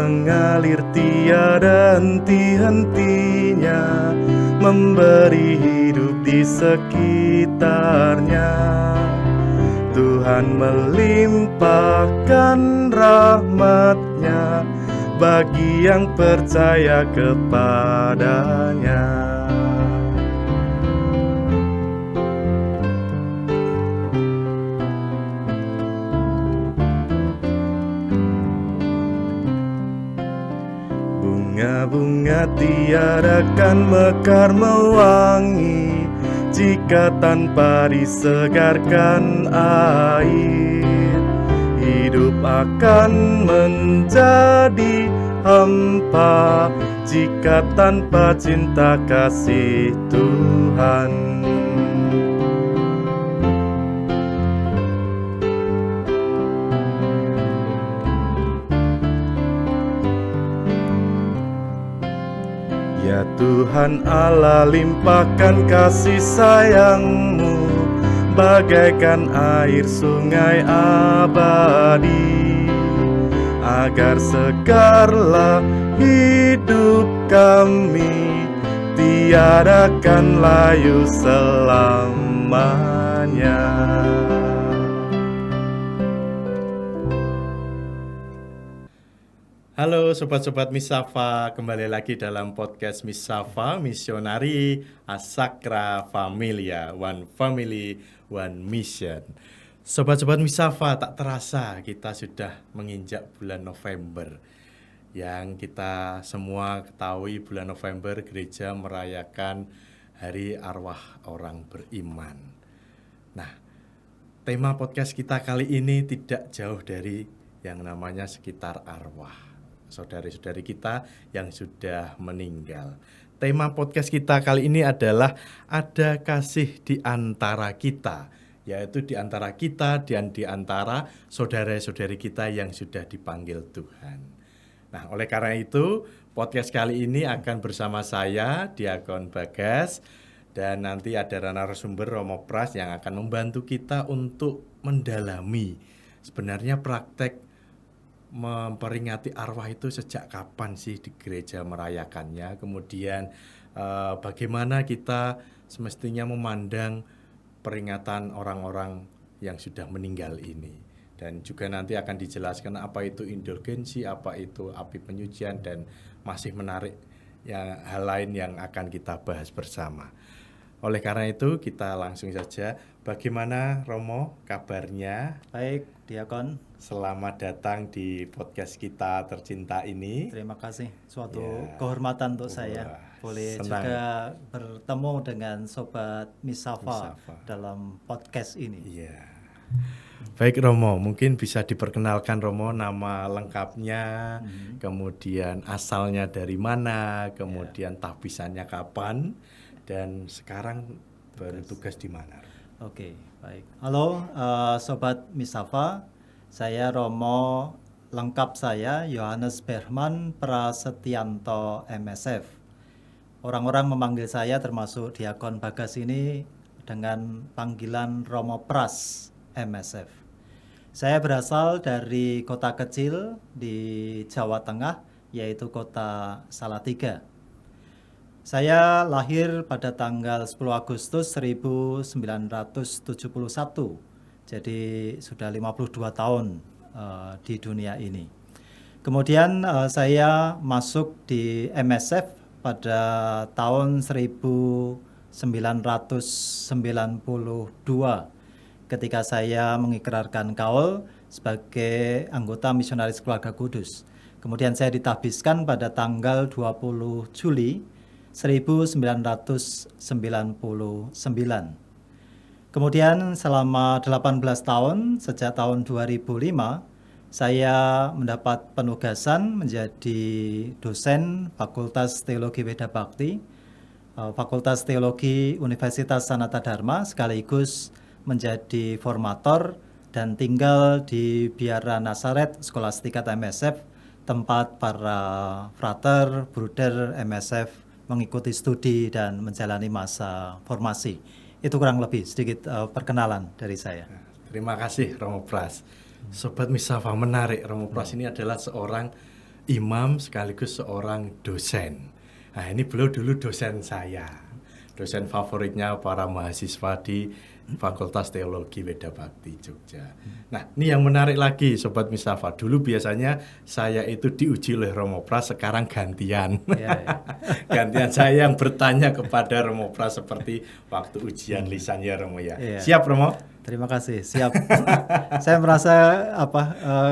mengalir tiada henti-hentinya, memberi hidup di sekitarnya. Tuhan melimpahkan rahmat-Nya bagi yang percaya kepadanya. Bunga-bunga tiada kan mekar mewangi jika tanpa disegarkan air. Hidup akan menjadi hampa jika tanpa cinta kasih Tuhan. Ya Tuhan Allah, limpahkan kasih sayang-Mu bagaikan air sungai abadi, agar segarlah hidup kami, tiada kan layu selamanya. Halo sobat-sobat Misafa, kembali lagi dalam podcast Misafa, Misionari Asakra Familia, One Family, One Mission. Sobat-sobat Misafa, tak terasa kita sudah menginjak bulan November. Yang kita semua ketahui bulan November gereja merayakan Hari Arwah Orang Beriman. Nah, tema podcast kita kali ini tidak jauh dari yang namanya sekitar arwah saudari-saudari kita yang sudah meninggal. Tema podcast kita kali ini adalah ada kasih di antara kita, yaitu di antara kita dan di antara saudara-saudari kita yang sudah dipanggil Tuhan. Nah, oleh karena itu, podcast kali ini akan bersama saya, Diakon Bagas, dan nanti ada narasumber Romo Pras yang akan membantu kita untuk mendalami sebenarnya praktek memperingati arwah itu sejak kapan sih di gereja merayakannya, kemudian bagaimana kita semestinya memandang peringatan orang-orang yang sudah meninggal ini, dan juga nanti akan dijelaskan apa itu indulgensi, apa itu api penyucian, dan masih menarik hal lain yang akan kita bahas bersama. Oleh karena itu kita langsung saja. Bagaimana Romo kabarnya? Baik, Diakon. Selamat datang di podcast kita tercinta ini. Terima kasih, suatu kehormatan untuk saya. Boleh senang juga bertemu dengan Sobat Misafa dalam podcast ini. Iya. Baik Romo, mungkin bisa diperkenalkan Romo nama lengkapnya, kemudian asalnya dari mana, kemudian tahbisannya kapan, dan sekarang bertugas di mana? Oke, baik. Halo Sobat Misafa, saya Romo, lengkap saya Yohanes Berman Prasetyanto MSF. Orang-orang memanggil saya termasuk Diakon Bagas ini dengan panggilan Romo Pras MSF. Saya berasal dari kota kecil di Jawa Tengah, yaitu kota Salatiga. Saya lahir pada tanggal 10 Agustus 1971, jadi sudah 52 tahun di dunia ini. Kemudian saya masuk di MSF pada tahun 1992 ketika saya mengikrarkan kaul sebagai anggota misionaris keluarga kudus. Kemudian saya ditahbiskan pada tanggal 20 Juli 1999. Kemudian selama 18 tahun, sejak tahun 2005, saya mendapat penugasan menjadi dosen Fakultas Teologi Weda Bakti, Fakultas Teologi Universitas Sanata Dharma, sekaligus menjadi formator dan tinggal di Biara Nasaret Skolastikat MSF, tempat para frater, bruder MSF mengikuti studi dan menjalani masa formasi. Itu kurang lebih sedikit perkenalan dari saya. Terima kasih Romo Pras. Sobat Misafa, menarik. Romo Pras ini adalah seorang imam sekaligus seorang dosen. Nah, ini beliau dulu dosen saya. Dosen favoritnya para mahasiswa di Fakultas Teologi Weda Bakti Jogja. Nah, ini yang menarik lagi Sobat Misafa. Dulu biasanya saya itu diuji oleh Romo Pras, sekarang gantian. Gantian saya yang bertanya kepada Romo Pras seperti waktu ujian lisan ya Romo ya. Siap Romo? Terima kasih, siap. Saya merasa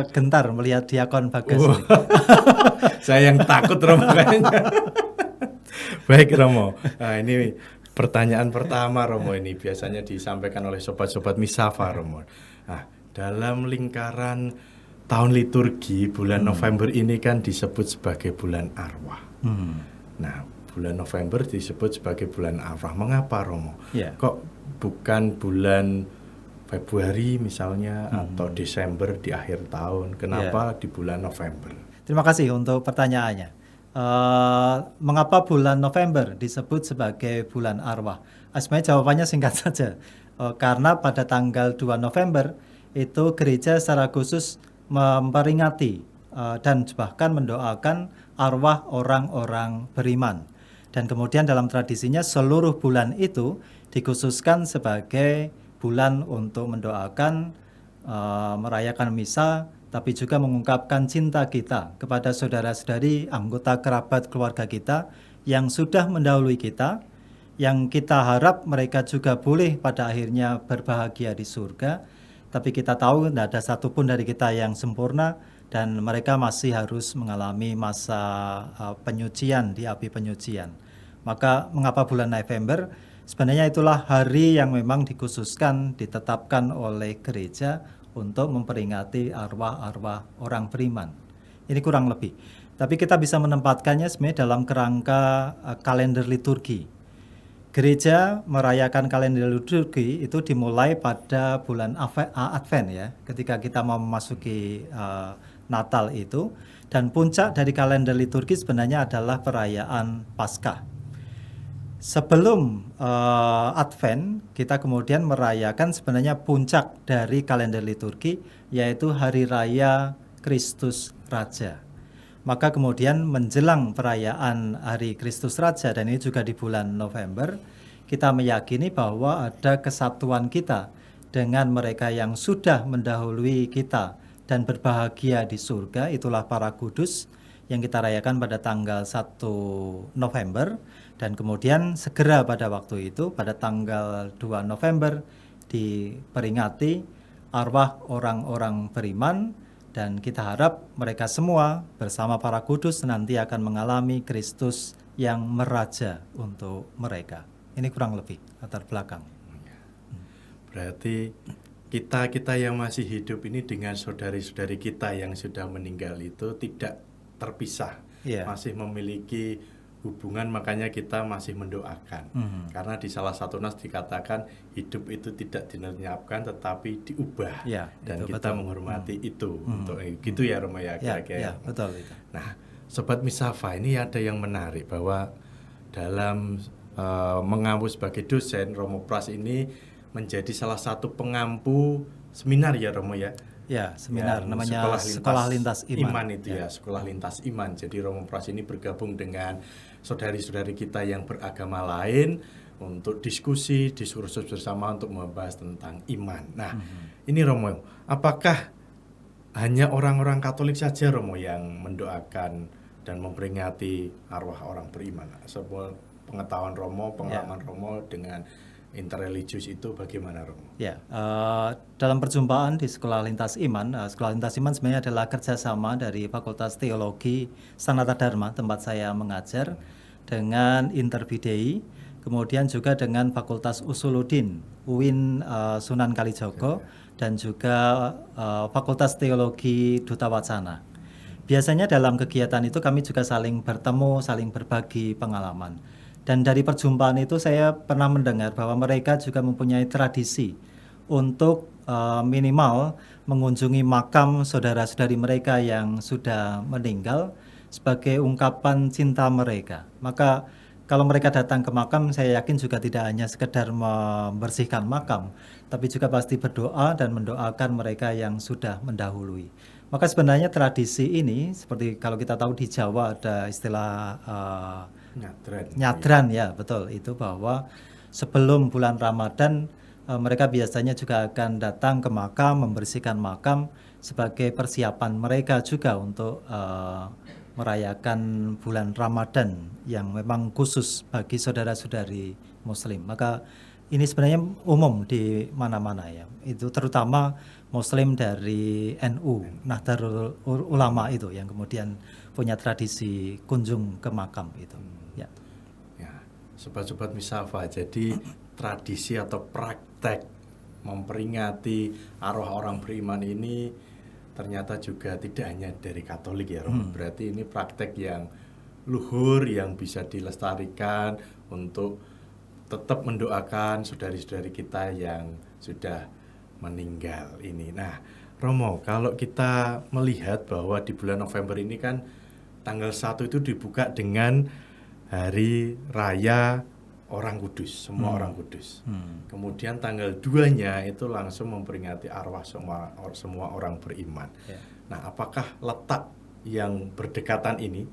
gentar melihat Diakon Bagas. Saya yang takut Romo kayaknya. Baik Romo. Nah, ini pertanyaan pertama Romo, ini biasanya disampaikan oleh sobat-sobat Misafa Romo. Nah, dalam lingkaran tahun liturgi bulan November ini kan disebut sebagai bulan arwah. Nah, bulan November disebut sebagai bulan arwah. Mengapa Romo? Kok bukan bulan Februari misalnya atau Desember di akhir tahun? Kenapa di bulan November? Terima kasih untuk pertanyaannya. Mengapa bulan November disebut sebagai bulan arwah? Sebenarnya jawabannya singkat saja. Karena pada tanggal 2 November itu gereja secara khusus memperingati dan bahkan mendoakan arwah orang-orang beriman. Dan kemudian dalam tradisinya seluruh bulan itu dikhususkan sebagai bulan untuk mendoakan, merayakan misa, tapi juga mengungkapkan cinta kita kepada saudara-saudari, anggota kerabat keluarga kita yang sudah mendahului kita, yang kita harap mereka juga boleh pada akhirnya berbahagia di surga. Tapi kita tahu tidak ada satupun dari kita yang sempurna dan mereka masih harus mengalami masa penyucian di api penyucian. Maka mengapa bulan November? Sebenarnya itulah hari yang memang dikhususkan, ditetapkan oleh gereja untuk memperingati arwah-arwah orang beriman. Ini kurang lebih. Tapi kita bisa menempatkannya sebenarnya dalam kerangka kalender liturgi. Gereja merayakan kalender liturgi itu dimulai pada bulan Advent ya, ketika kita mau memasuki Natal itu. Dan puncak dari kalender liturgi sebenarnya adalah perayaan Paskah. Sebelum Advent, kita kemudian merayakan sebenarnya puncak dari kalender liturgi, yaitu Hari Raya Kristus Raja. Maka kemudian menjelang perayaan Hari Kristus Raja, dan ini juga di bulan November, kita meyakini bahwa ada kesatuan kita dengan mereka yang sudah mendahului kita dan berbahagia di surga, itulah para kudus yang kita rayakan pada tanggal 1 November. Dan kemudian segera pada waktu itu, pada tanggal 2 November, diperingati arwah orang-orang beriman. Dan kita harap mereka semua bersama para kudus nanti akan mengalami Kristus yang meraja untuk mereka. Ini kurang lebih latar belakang. Berarti kita yang masih hidup ini dengan saudari-saudari kita yang sudah meninggal itu tidak terpisah. Masih memiliki hubungan, makanya kita masih mendoakan. Karena di salah satu nas dikatakan hidup itu tidak dilenyapkan tetapi diubah. Dan kita betul. Menghormati itu. Untuk gitu ya Romo ya kira-kira. Betul itu. Nah, Sobat Misafa, ini ada yang menarik bahwa dalam mengampu sebagai dosen, Romo Pras ini menjadi salah satu pengampu seminar ya Romo ya. Ya, seminar namanya Sekolah Lintas Iman itu ya, Sekolah Lintas Iman. Jadi Romo Pras ini bergabung dengan saudari-saudari kita yang beragama lain untuk diskusi, diskursus bersama untuk membahas tentang iman. Nah, ini Romo, apakah hanya orang-orang Katolik saja Romo yang mendoakan dan memperingati arwah orang beriman? Sebuah pengetahuan Romo, pengalaman Romo dengan interreligius itu bagaimana Romo? Dalam perjumpaan di Sekolah Lintas Iman, Sekolah Lintas Iman sebenarnya adalah kerjasama dari Fakultas Teologi Sanata Dharma tempat saya mengajar dengan Interbidei, kemudian juga dengan Fakultas Usuluddin UIN Sunan Kalijogo dan juga Fakultas Teologi Duta Wacana. Biasanya dalam kegiatan itu kami juga saling bertemu, saling berbagi pengalaman. Dan dari perjumpaan itu saya pernah mendengar bahwa mereka juga mempunyai tradisi untuk minimal mengunjungi makam saudara-saudari mereka yang sudah meninggal sebagai ungkapan cinta mereka. Maka kalau mereka datang ke makam, saya yakin juga tidak hanya sekedar membersihkan makam, tapi juga pasti berdoa dan mendoakan mereka yang sudah mendahului. Maka sebenarnya tradisi ini seperti kalau kita tahu di Jawa ada istilah nyadran ya, betul itu, bahwa sebelum bulan Ramadan mereka biasanya juga akan datang ke makam, membersihkan makam sebagai persiapan mereka juga untuk merayakan bulan Ramadan yang memang khusus bagi saudara-saudari Muslim. Maka ini sebenarnya umum di mana-mana ya. Itu terutama Muslim dari NU, Nahdlatul Ulama itu yang kemudian punya tradisi kunjung ke makam itu. Ya. Ya, sobat-sobat Misafa, jadi tradisi atau praktek memperingati arwah orang beriman ini ternyata juga tidak hanya dari Katolik ya, Romo. Berarti ini praktek yang luhur yang bisa dilestarikan untuk tetap mendoakan saudari-saudari kita yang sudah meninggal ini. Nah, Romo, kalau kita melihat bahwa di bulan November ini kan tanggal 1 itu dibuka dengan Hari Raya Orang Kudus, semua orang kudus. Kemudian tanggal 2-nya itu langsung memperingati arwah semua orang beriman. Nah, apakah letak yang berdekatan ini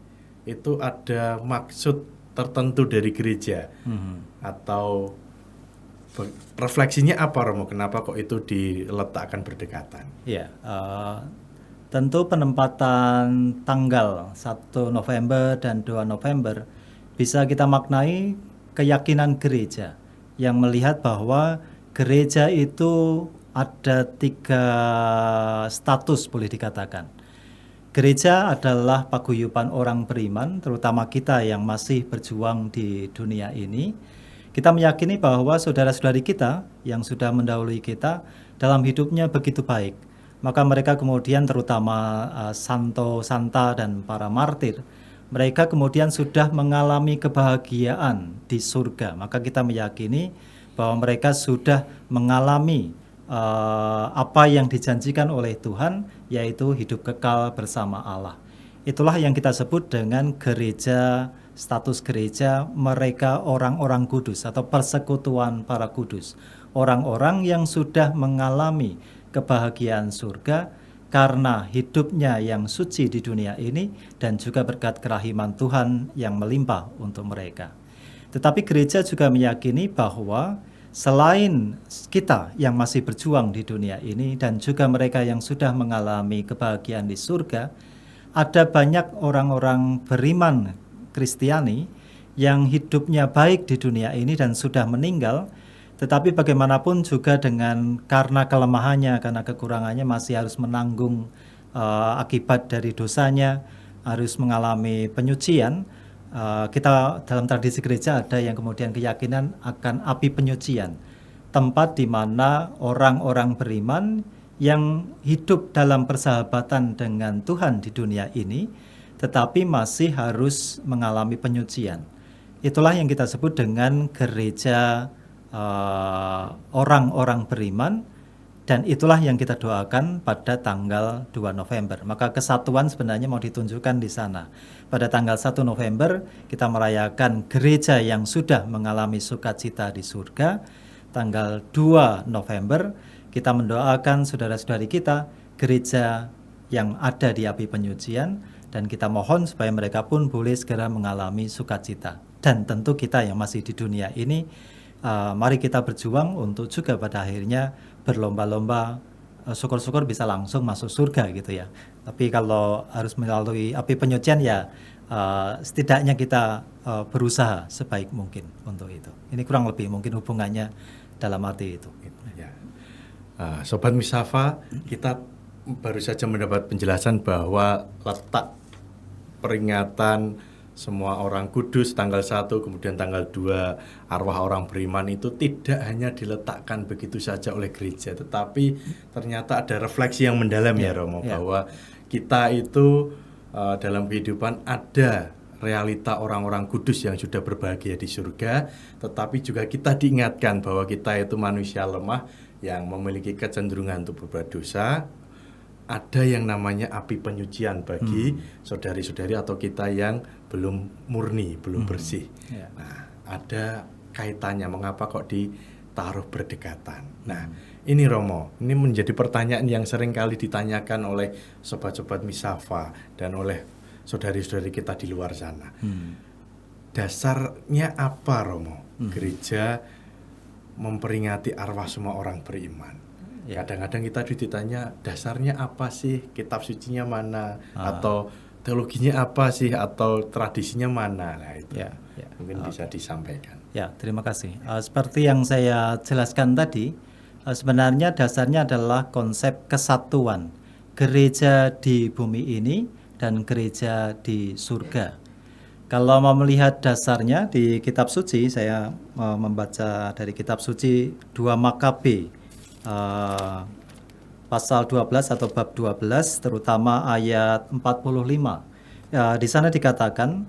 itu ada maksud tertentu dari gereja atau refleksinya apa, Romo? Kenapa kok itu diletakkan berdekatan? Ya, tentu penempatan tanggal 1 November dan 2 November bisa kita maknai keyakinan gereja yang melihat bahwa gereja itu ada 3 status boleh dikatakan. Gereja adalah paguyuban orang beriman, terutama kita yang masih berjuang di dunia ini. Kita meyakini bahwa saudara-saudari kita yang sudah mendahului kita dalam hidupnya begitu baik. Maka mereka kemudian terutama santo, santa, dan para martir, mereka kemudian sudah mengalami kebahagiaan di surga. Maka kita meyakini bahwa mereka sudah mengalami apa yang dijanjikan oleh Tuhan, yaitu hidup kekal bersama Allah. Itulah yang kita sebut dengan gereja, status gereja mereka orang-orang kudus atau persekutuan para kudus. Orang-orang yang sudah mengalami kebahagiaan surga karena hidupnya yang suci di dunia ini dan juga berkat kerahiman Tuhan yang melimpah untuk mereka. Tetapi gereja juga meyakini bahwa selain kita yang masih berjuang di dunia ini dan juga mereka yang sudah mengalami kebahagiaan di surga, ada banyak orang-orang beriman Kristiani yang hidupnya baik di dunia ini dan sudah meninggal, tetapi bagaimanapun juga karena kelemahannya, karena kekurangannya masih harus menanggung akibat dari dosanya, harus mengalami penyucian. Kita dalam tradisi gereja ada yang kemudian keyakinan akan api penyucian, tempat di mana orang-orang beriman yang hidup dalam persahabatan dengan Tuhan di dunia ini tetapi masih harus mengalami penyucian. Itulah yang kita sebut dengan gereja orang-orang beriman, dan itulah yang kita doakan pada tanggal 2 November. Maka kesatuan sebenarnya mau ditunjukkan di sana. Pada tanggal 1 November kita merayakan gereja yang sudah mengalami sukacita di surga. Tanggal 2 November kita mendoakan saudara-saudari kita, gereja yang ada di api penyucian, dan kita mohon supaya mereka pun boleh segera mengalami sukacita. Dan tentu kita yang masih di dunia ini, mari kita berjuang untuk juga pada akhirnya berlomba-lomba, syukur-syukur bisa langsung masuk surga gitu ya. Tapi kalau harus melalui api penyucian ya setidaknya kita berusaha sebaik mungkin untuk itu. Ini kurang lebih mungkin hubungannya dalam arti itu. Ya. Sobat Misafa, kita baru saja mendapat penjelasan bahwa letak peringatan semua orang kudus tanggal 1 kemudian tanggal 2 arwah orang beriman itu tidak hanya diletakkan begitu saja oleh gereja, tetapi ternyata ada refleksi yang mendalam ya Romo, bahwa kita itu dalam kehidupan ada realita orang-orang kudus yang sudah berbahagia di surga, tetapi juga kita diingatkan bahwa kita itu manusia lemah yang memiliki kecenderungan untuk berbuat dosa. Ada yang namanya api penyucian bagi saudari-saudari atau kita yang belum murni, belum bersih. Nah, ada kaitannya mengapa kok taruh berdekatan. Nah, ini Romo, ini menjadi pertanyaan yang sering kali ditanyakan oleh sobat-sobat Misafa dan oleh saudari-saudari kita di luar sana. Dasarnya apa, Romo? Gereja memperingati arwah semua orang beriman. Kadang-kadang kita ditanya, dasarnya apa sih? Kitab sucinya mana? Atau teologinya apa sih? Atau tradisinya mana? Nah, itu mungkin bisa disampaikan. Ya, terima kasih. Seperti yang saya jelaskan tadi, sebenarnya dasarnya adalah konsep kesatuan gereja di bumi ini dan gereja di surga. Kalau mau melihat dasarnya di kitab suci, saya membaca dari kitab suci 2 Makabe pasal 12 atau bab 12, terutama ayat 45. Di sana dikatakan,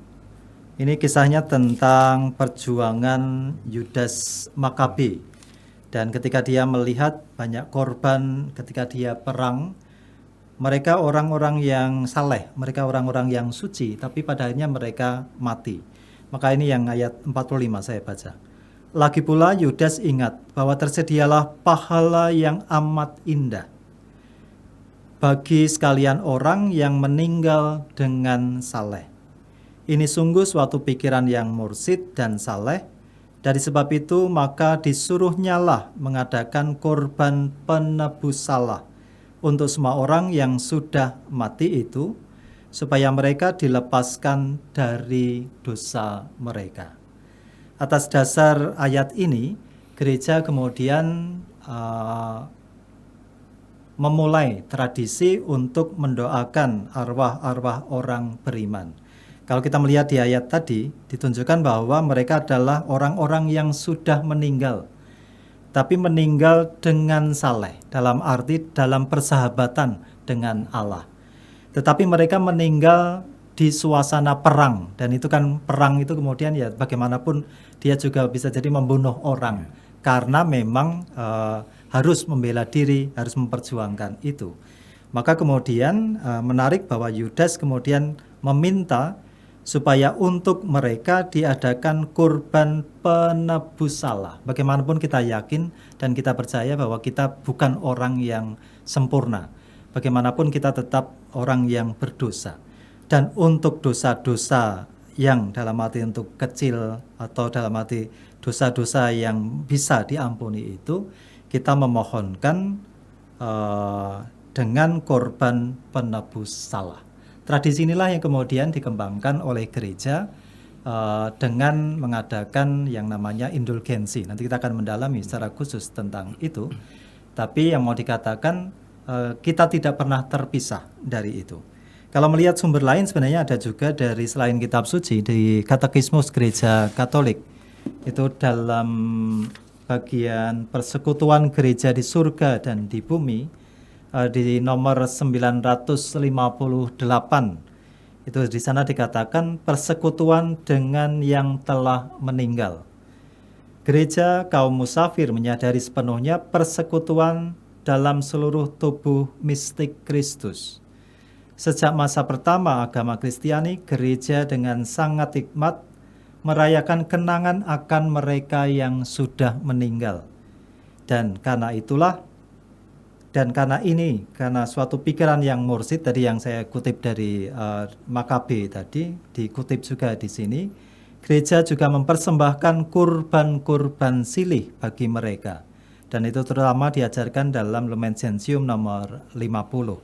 ini kisahnya tentang perjuangan Yudas Makabe. Dan ketika dia melihat banyak korban ketika dia perang, mereka orang-orang yang saleh, mereka orang-orang yang suci, tapi pada akhirnya mereka mati. Maka ini yang ayat 45 saya baca. Lagi pula Yudas ingat bahwa tersedialah pahala yang amat indah bagi sekalian orang yang meninggal dengan saleh. Ini sungguh suatu pikiran yang mursyid dan saleh. Dari sebab itu maka disuruhnyalah mengadakan korban penebus salah untuk semua orang yang sudah mati itu, supaya mereka dilepaskan dari dosa mereka. Atas dasar ayat ini, gereja kemudian memulai tradisi untuk mendoakan arwah-arwah orang beriman. Kalau kita melihat di ayat tadi, ditunjukkan bahwa mereka adalah orang-orang yang sudah meninggal, tapi meninggal dengan saleh, dalam arti dalam persahabatan dengan Allah. Tetapi mereka meninggal di suasana perang, dan itu kan perang itu kemudian ya bagaimanapun dia juga bisa jadi membunuh orang, karena memang harus membela diri, harus memperjuangkan itu. Maka kemudian menarik bahwa Yudas kemudian meminta supaya untuk mereka diadakan kurban penebus salah. Bagaimanapun kita yakin dan kita percaya bahwa kita bukan orang yang sempurna. Bagaimanapun kita tetap orang yang berdosa. Dan untuk dosa-dosa yang dalam arti untuk kecil atau dalam arti dosa-dosa yang bisa diampuni itu, kita memohonkan dengan korban penebus salah. Tradisi inilah yang kemudian dikembangkan oleh gereja dengan mengadakan yang namanya indulgensi. Nanti kita akan mendalami secara khusus tentang itu. Tapi yang mau dikatakan, kita tidak pernah terpisah dari itu. Kalau melihat sumber lain sebenarnya ada juga dari selain kitab suci, di Katekismus Gereja Katolik. Itu dalam bagian persekutuan gereja di surga dan di bumi, di nomor 958 itu di sana dikatakan persekutuan dengan yang telah meninggal. Gereja kaum musafir menyadari sepenuhnya persekutuan dalam seluruh tubuh mistik Kristus. Sejak masa pertama agama Kristiani, gereja dengan sangat hikmat merayakan kenangan akan mereka yang sudah meninggal. Dan karena karena suatu pikiran yang mursyid tadi yang saya kutip dari Makabe tadi, dikutip juga di sini, gereja juga mempersembahkan kurban-kurban silih bagi mereka. Dan itu terutama diajarkan dalam Lumen Gentium nomor 50.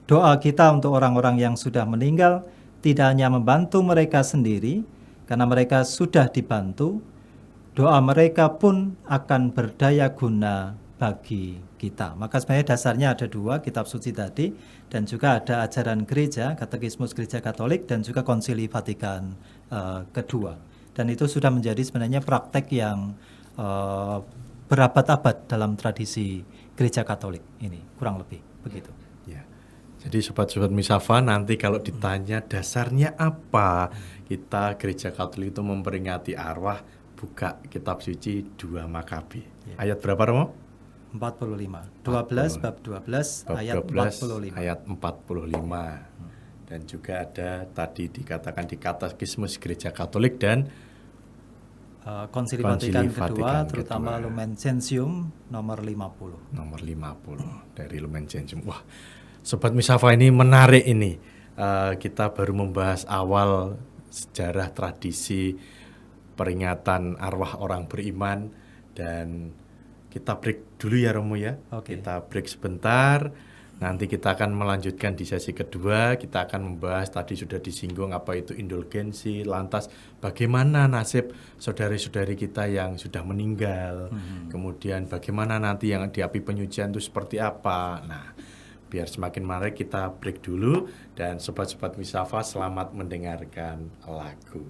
Doa kita untuk orang-orang yang sudah meninggal tidak hanya membantu mereka sendiri, karena mereka sudah dibantu, doa mereka pun akan berdaya guna bagi kita. Maka sebenarnya dasarnya ada dua, kitab suci tadi, dan juga ada ajaran gereja, Katekismus Gereja Katolik, dan juga Konsili Vatikan kedua. Dan itu sudah menjadi sebenarnya praktek yang berabad-abad dalam tradisi gereja Katolik ini, kurang lebih begitu. Ya. Jadi sobat-sobat Misafa, nanti kalau ditanya dasarnya apa kita gereja Katolik itu memperingati arwah, buka kitab suci 2 Makabe. Ya. Ayat berapa, Romo? 45. 12 bab 12 ayat 45. Ayat 45. Dan juga ada tadi dikatakan di Katekismus Gereja Katolik dan Konsili Konsili Vatikan Vatikan kedua, terutama kedua. Lumen Gentium nomor 50. Nomor 50 dari Lumen Gentium. Wah, Sobat Misafa ini menarik ini. Kita baru membahas awal sejarah tradisi peringatan arwah orang beriman, dan kita break dulu ya Romo ya. Oke. Kita break sebentar. Nanti kita akan melanjutkan di sesi kedua. Kita akan membahas, tadi sudah disinggung apa itu indulgensi, lantas bagaimana nasib saudari-saudari kita yang sudah meninggal. Kemudian bagaimana nanti yang di api penyucian itu seperti apa. Nah, biar semakin menarik kita break dulu, dan sobat-sobat Misafa selamat mendengarkan lagu.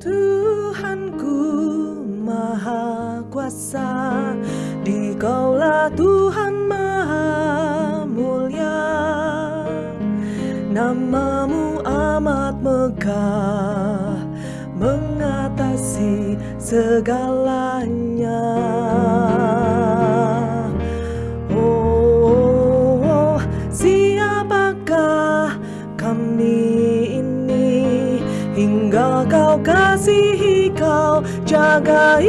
Tuhanku Maha Kuasa, Dikaulah Tuhan Maha Mulia. Namamu amat megah, mengatasi segalanya. Oh, siapakah kami ini hingga kau kasihi, kau jagai,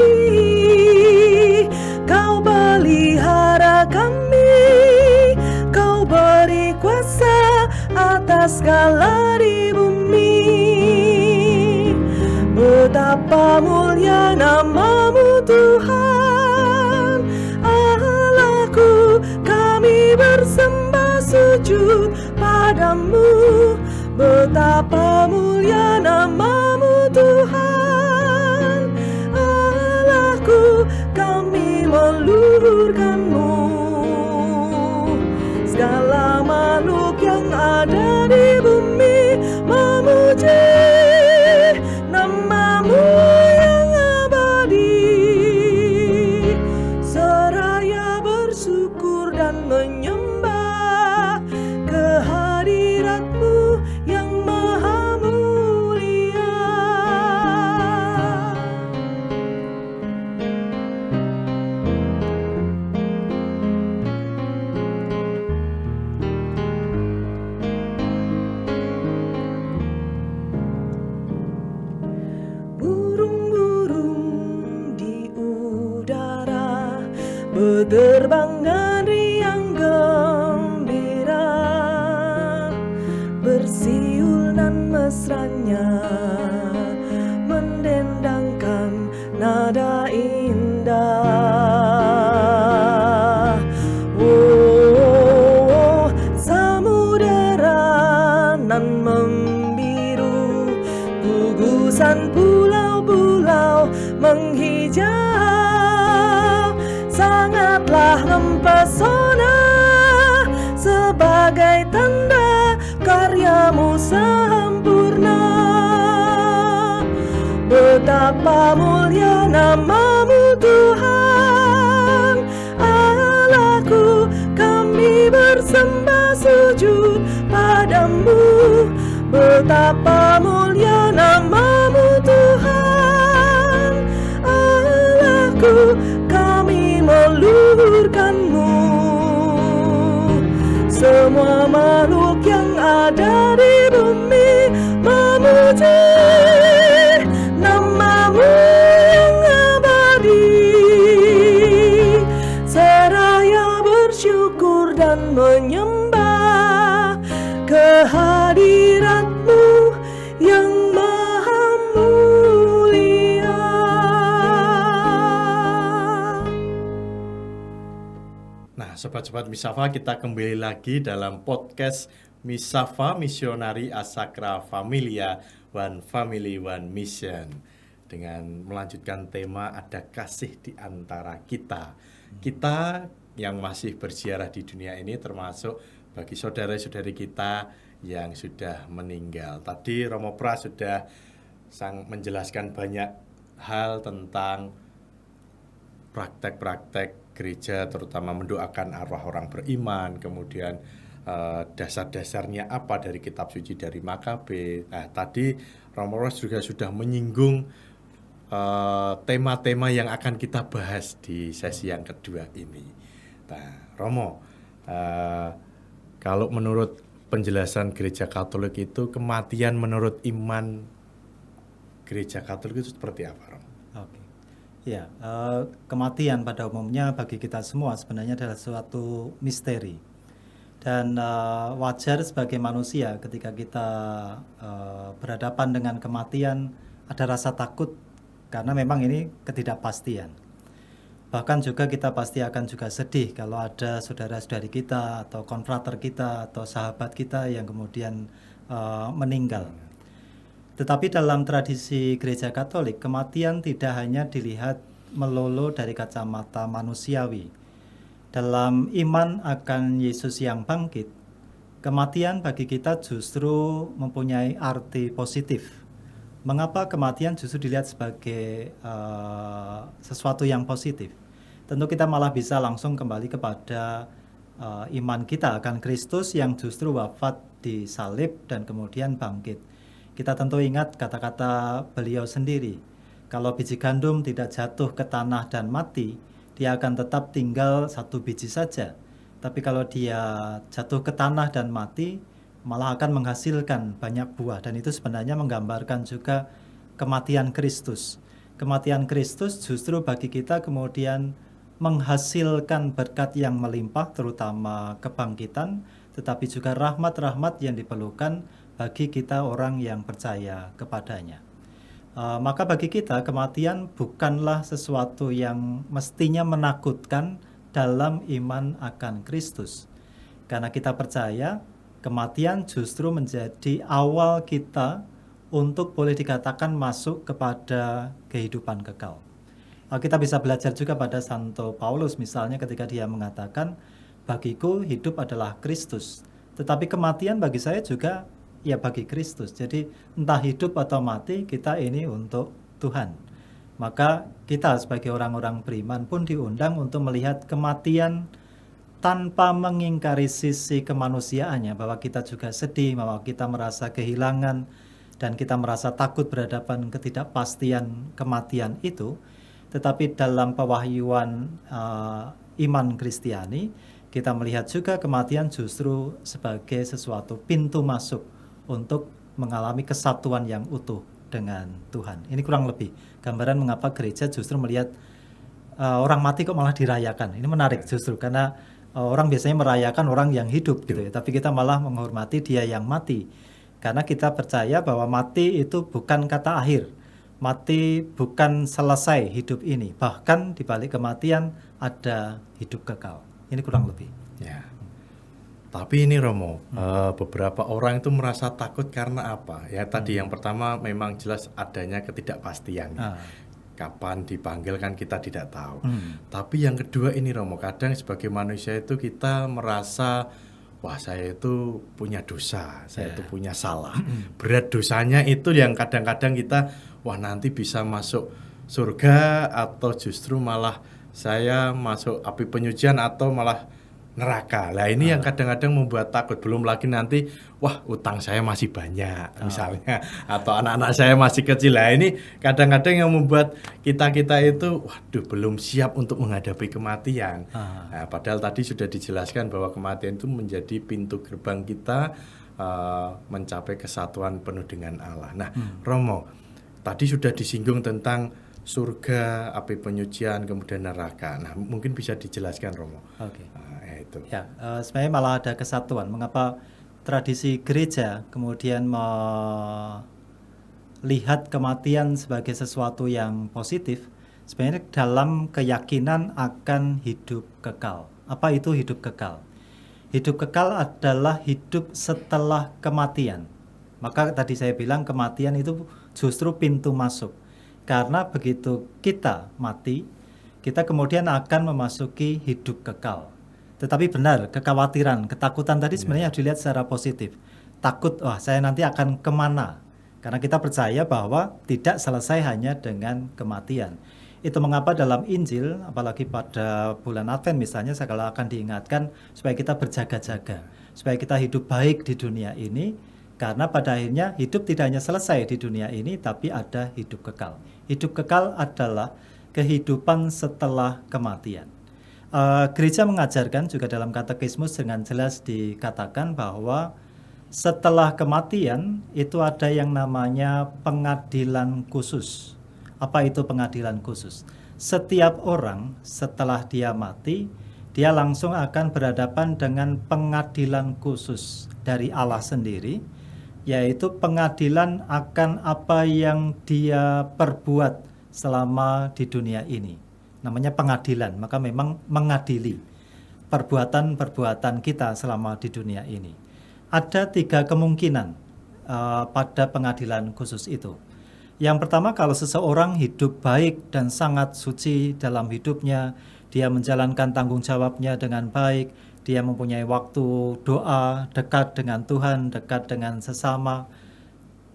kau pelihara kami, kau beri kuasa atas segala di bumi. Betapa mulia namamu Tuhan Allahku, kami bersembah sujud padamu. Betapa mulia namamu Tuhan Allahku, kami meluhurkanmu. Segala makhluk yang ada di bumi memuji namamu yang abadi, seraya bersyukur dan menyembah kehadiratmu yang maha mulia. Burung-burung di udara berterbangan riang gembira, bersiul nan mesranya mendendangkan nada indah. Oh, samudera nan membiru, gugusan pulau-pulau menghijau, sangatlah mempesona sebagai tanda karyamu sempurna. Betapa mulia namamu Tuhan Allahku, kami bersembah sujud padamu. Betapa mulia namamu Tuhan Allahku, kami meluhurkanmu. Semua makhluk yang ada di bumi memuji namamu yang abadi, seraya bersyukur dan menyembah kehadiratmu yang maha mulia. Nah, sobat-sobat Misafa, kita kembali lagi dalam podcast Misafa Misionari Asakra Familia, One Family, One Mission, dengan melanjutkan tema ada kasih di antara kita. Kita yang masih berziarah di dunia ini, termasuk bagi saudara-saudari kita yang sudah meninggal. Tadi Romo Pras sudah menjelaskan banyak hal tentang praktek-praktek gereja, terutama mendoakan arwah orang beriman, kemudian dasar-dasarnya apa dari kitab suci dari Makabe. Nah, tadi Romo Pras juga sudah menyinggung tema-tema yang akan kita bahas di sesi yang kedua ini. Nah, Romo, kalau menurut penjelasan Gereja Katolik itu kematian menurut iman Gereja Katolik itu seperti apa, Romo? Oke. Ya, kematian pada umumnya bagi kita semua sebenarnya adalah suatu misteri. Dan wajar sebagai manusia ketika kita berhadapan dengan kematian ada rasa takut karena memang ini ketidakpastian. Bahkan juga kita pasti akan juga sedih kalau ada saudara-saudari kita atau konfrater kita atau sahabat kita yang kemudian meninggal. Tetapi dalam tradisi Gereja Katolik, kematian tidak hanya dilihat melulu dari kacamata manusiawi. Dalam iman akan Yesus yang bangkit, kematian bagi kita justru mempunyai arti positif. Mengapa kematian justru dilihat sebagai sesuatu yang positif? Tentu kita malah bisa langsung kembali kepada iman kita akan Kristus yang justru wafat di salib dan kemudian bangkit. Kita tentu ingat kata-kata beliau sendiri, kalau biji gandum tidak jatuh ke tanah dan mati, dia akan tetap tinggal satu biji saja. Tapi kalau dia jatuh ke tanah dan mati, malah akan menghasilkan banyak buah. Dan itu sebenarnya menggambarkan juga kematian Kristus. Kematian Kristus justru bagi kita kemudian menghasilkan berkat yang melimpah, terutama kebangkitan, tetapi juga rahmat-rahmat yang diperlukan bagi kita orang yang percaya kepadanya. Maka bagi kita kematian bukanlah sesuatu yang mestinya menakutkan dalam iman akan Kristus. Karena kita percaya kematian justru menjadi awal kita untuk boleh dikatakan masuk kepada kehidupan kekal. Kita bisa belajar juga pada Santo Paulus misalnya ketika dia mengatakan, bagiku hidup adalah Kristus, tetapi kematian bagi saya juga ya bagi Kristus. Jadi entah hidup atau mati kita ini untuk Tuhan. Maka kita sebagai orang-orang beriman pun diundang untuk melihat kematian tanpa mengingkari sisi kemanusiaannya, bahwa kita juga sedih, bahwa kita merasa kehilangan, dan kita merasa takut berhadapan ketidakpastian kematian itu. Tetapi dalam pewahyuan iman Kristiani, kita melihat juga kematian justru sebagai sesuatu pintu masuk untuk mengalami kesatuan yang utuh dengan Tuhan. Ini kurang lebih gambaran mengapa gereja justru melihat orang mati kok malah dirayakan. Ini menarik justru karena orang biasanya merayakan orang yang hidup gitu ya, tapi kita malah menghormati dia yang mati. Karena kita percaya bahwa mati itu bukan kata akhir. Mati bukan selesai hidup ini. Bahkan di balik kematian ada hidup kekal. Ini kurang lebih. Ya. Tapi ini Romo, beberapa orang itu merasa takut karena apa? Ya tadi yang pertama memang jelas adanya ketidakpastian. Kapan dipanggil kan kita tidak tahu. Tapi yang kedua ini Romo, kadang sebagai manusia itu kita merasa, wah saya itu punya dosa, saya itu punya salah. Berat dosanya itu yang kadang-kadang kita, wah nanti bisa masuk surga atau justru malah saya masuk api penyucian atau malah neraka. Lah ini yang kadang-kadang membuat takut. Belum lagi nanti, wah utang saya masih banyak misalnya, atau anak-anak saya masih kecil. Lah ini kadang-kadang yang membuat kita itu, waduh belum siap untuk menghadapi kematian. Nah, padahal tadi sudah dijelaskan bahwa kematian itu menjadi pintu gerbang kita mencapai kesatuan penuh dengan Allah. Nah, Romo, tadi sudah disinggung tentang surga, api penyucian, kemudian neraka. Nah, mungkin bisa dijelaskan Romo. Oke. Itu. Ya, sebenarnya malah ada kesatuan. Mengapa tradisi gereja kemudian melihat kematian sebagai sesuatu yang positif? Sebenarnya dalam keyakinan akan hidup kekal. Apa itu hidup kekal? Hidup kekal adalah hidup setelah kematian. Maka tadi saya bilang kematian itu justru pintu masuk. Karena begitu kita mati, kita kemudian akan memasuki hidup kekal. Tetapi benar, kekhawatiran, ketakutan tadi sebenarnya harus dilihat secara positif. Takut, wah saya nanti akan kemana? Karena kita percaya bahwa tidak selesai hanya dengan kematian. Itu mengapa dalam Injil, apalagi pada bulan Advent misalnya, segala akan diingatkan supaya kita berjaga-jaga. Supaya kita hidup baik di dunia ini, Karena pada akhirnya hidup tidak hanya selesai di dunia ini, tapi ada hidup kekal. Hidup kekal adalah kehidupan setelah kematian. Gereja mengajarkan juga dalam katekismus dengan jelas dikatakan bahwa setelah kematian itu ada yang namanya pengadilan khusus. Apa itu pengadilan khusus? Setiap orang setelah dia mati, dia langsung akan berhadapan dengan pengadilan khusus dari Allah sendiri, yaitu pengadilan akan apa yang dia perbuat selama di dunia ini. Namanya pengadilan, maka memang mengadili perbuatan-perbuatan kita selama di dunia ini. Ada 3 kemungkinan pada pengadilan khusus itu. Yang pertama, kalau seseorang hidup baik dan sangat suci dalam hidupnya, dia menjalankan tanggung jawabnya dengan baik, dia mempunyai waktu doa, dekat dengan Tuhan, dekat dengan sesama,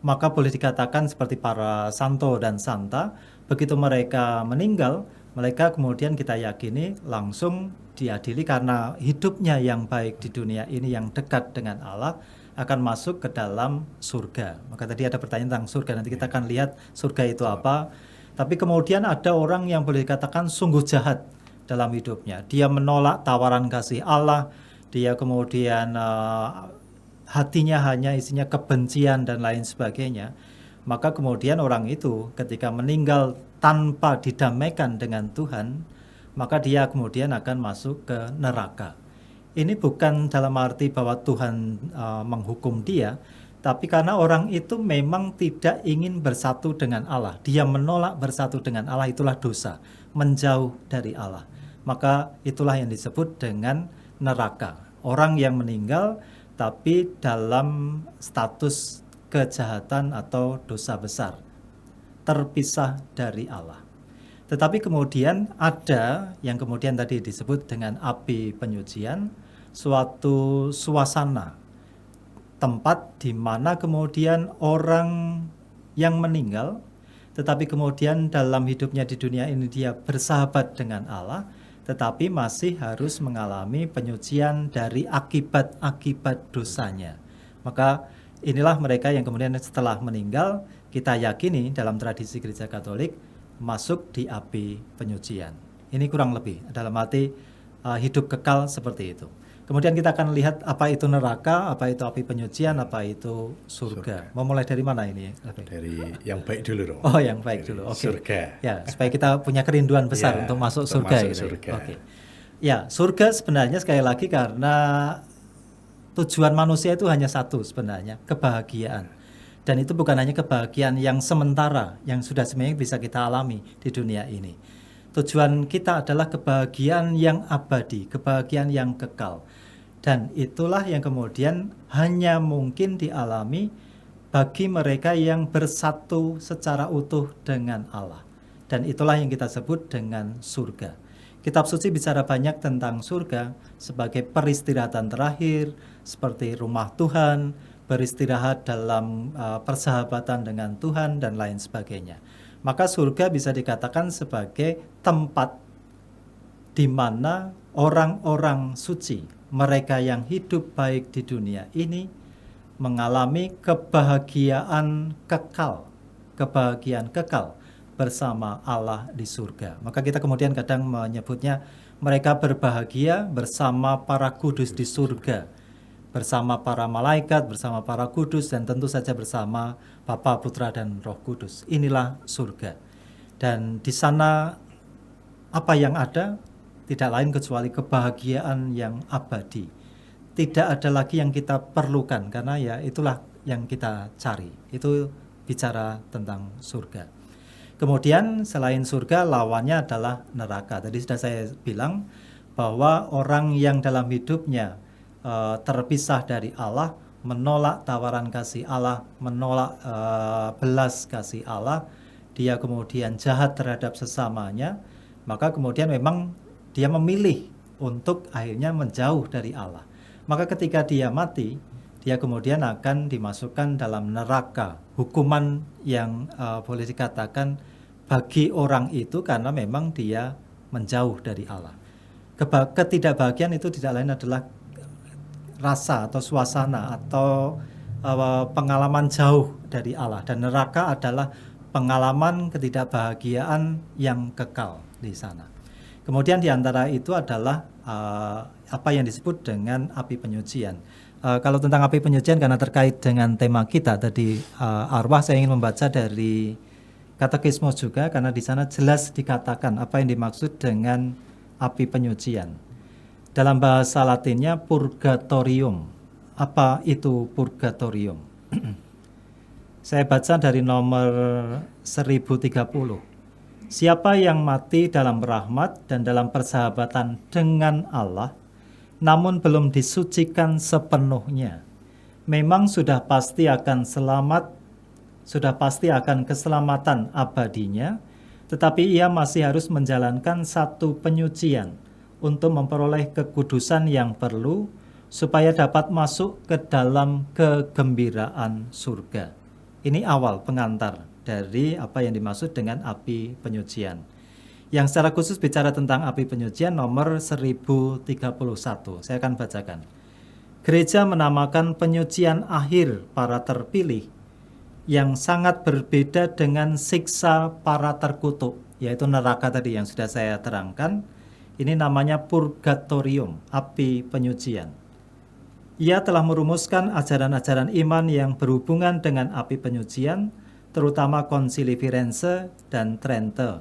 maka boleh dikatakan seperti para santo dan santa, begitu mereka meninggal, mereka kemudian kita yakini langsung diadili karena hidupnya yang baik di dunia ini, yang dekat dengan Allah, akan masuk ke dalam surga. Maka tadi ada pertanyaan tentang surga, nanti kita akan lihat surga itu apa. Tapi kemudian ada orang yang boleh dikatakan sungguh jahat dalam hidupnya. Dia menolak tawaran kasih Allah, dia kemudian hatinya hanya isinya kebencian dan lain sebagainya. Maka kemudian orang itu ketika meninggal tanpa didamaikan dengan Tuhan, maka dia kemudian akan masuk ke neraka. Ini bukan dalam arti bahwa Tuhan menghukum dia, tapi karena orang itu memang tidak ingin bersatu dengan Allah. Dia menolak bersatu dengan Allah, itulah dosa, menjauh dari Allah. Maka itulah yang disebut dengan neraka. Orang yang meninggal tapi dalam status kejahatan atau dosa besar, terpisah dari Allah. Tetapi kemudian ada yang kemudian tadi disebut dengan api penyucian, suatu suasana, tempat di mana kemudian orang yang meninggal, tetapi kemudian dalam hidupnya di dunia ini dia bersahabat dengan Allah, tetapi masih harus mengalami penyucian dari akibat-akibat dosanya. Maka inilah mereka yang kemudian setelah meninggal, kita yakini dalam tradisi Gereja Katolik masuk di api penyucian. Ini kurang lebih dalam arti hidup kekal seperti itu. Kemudian kita akan lihat apa itu neraka, apa itu api penyucian, apa itu surga. Mau mulai dari mana ini? Dari yang baik dulu dong. Oh, yang baik dulu. Oke. Surga. Ya, supaya kita punya kerinduan besar Ya, untuk masuk untuk surga. masuk Gitu. surga. Oke. Ya, surga sebenarnya sekali lagi karena tujuan manusia itu hanya satu sebenarnya, kebahagiaan. Dan itu bukan hanya kebahagiaan yang sementara, yang sudah sebenarnya bisa kita alami di dunia ini. Tujuan kita adalah kebahagiaan yang abadi, kebahagiaan yang kekal. Dan itulah yang kemudian hanya mungkin dialami bagi mereka yang bersatu secara utuh dengan Allah. Dan itulah yang kita sebut dengan surga. Kitab suci bicara banyak tentang surga sebagai peristirahatan terakhir, seperti rumah Tuhan, beristirahat dalam persahabatan dengan Tuhan, dan lain sebagainya. Maka surga bisa dikatakan sebagai tempat di mana orang-orang suci, mereka yang hidup baik di dunia ini, mengalami kebahagiaan kekal bersama Allah di surga. Maka kita kemudian kadang menyebutnya mereka berbahagia bersama para kudus di surga, bersama para malaikat, bersama para kudus, dan tentu saja bersama Bapa, Putra, dan Roh Kudus. Inilah surga. Dan di sana apa yang ada? Tidak lain kecuali kebahagiaan yang abadi. Tidak ada lagi yang kita perlukan, karena ya itulah yang kita cari. Itu bicara tentang surga. Kemudian selain surga, lawannya adalah neraka. Tadi sudah saya bilang bahwa orang yang dalam hidupnya terpisah dari Allah, menolak tawaran kasih Allah, menolak belas kasih Allah, dia kemudian jahat terhadap sesamanya, maka kemudian memang dia memilih untuk akhirnya menjauh dari Allah. Maka ketika dia mati, dia kemudian akan dimasukkan dalam neraka. Hukuman yang boleh dikatakan bagi orang itu karena memang dia menjauh dari Allah. Ketidakbahagiaan itu tidak lain adalah rasa atau suasana atau pengalaman jauh dari Allah, dan neraka adalah pengalaman ketidakbahagiaan yang kekal di sana. Kemudian di antara itu adalah apa yang disebut dengan api penyucian. Kalau tentang api penyucian, karena terkait dengan tema kita tadi arwah, saya ingin membaca dari Katekismus juga, karena di sana jelas dikatakan apa yang dimaksud dengan api penyucian. Dalam bahasa Latinnya purgatorium. Apa itu purgatorium? Saya baca dari nomor 1030. Siapa yang mati dalam rahmat dan dalam persahabatan dengan Allah, namun belum disucikan sepenuhnya, memang sudah pasti akan selamat, sudah pasti akan keselamatan abadinya, tetapi ia masih harus menjalankan satu penyucian untuk memperoleh kekudusan yang perlu supaya dapat masuk ke dalam kegembiraan surga. Ini awal pengantar dari apa yang dimaksud dengan api penyucian. Yang secara khusus bicara tentang api penyucian nomor 1031. Saya akan bacakan. Gereja menamakan penyucian akhir para terpilih yang sangat berbeda dengan siksa para terkutuk, yaitu neraka tadi yang sudah saya terangkan. Ini namanya purgatorium, api penyucian. Ia telah merumuskan ajaran-ajaran iman yang berhubungan dengan api penyucian, terutama Konsili Firenze dan Trento.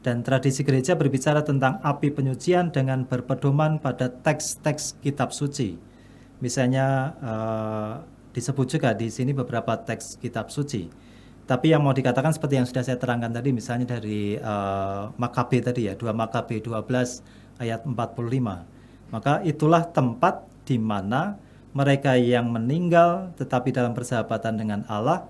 Dan tradisi gereja berbicara tentang api penyucian dengan berpedoman pada teks-teks kitab suci. Misalnya disebut juga di sini beberapa teks kitab suci. Tapi yang mau dikatakan seperti yang sudah saya terangkan tadi, misalnya dari Makabe tadi ya, 2 Makabe 12 ayat 45. Maka itulah tempat di mana mereka yang meninggal tetapi dalam persahabatan dengan Allah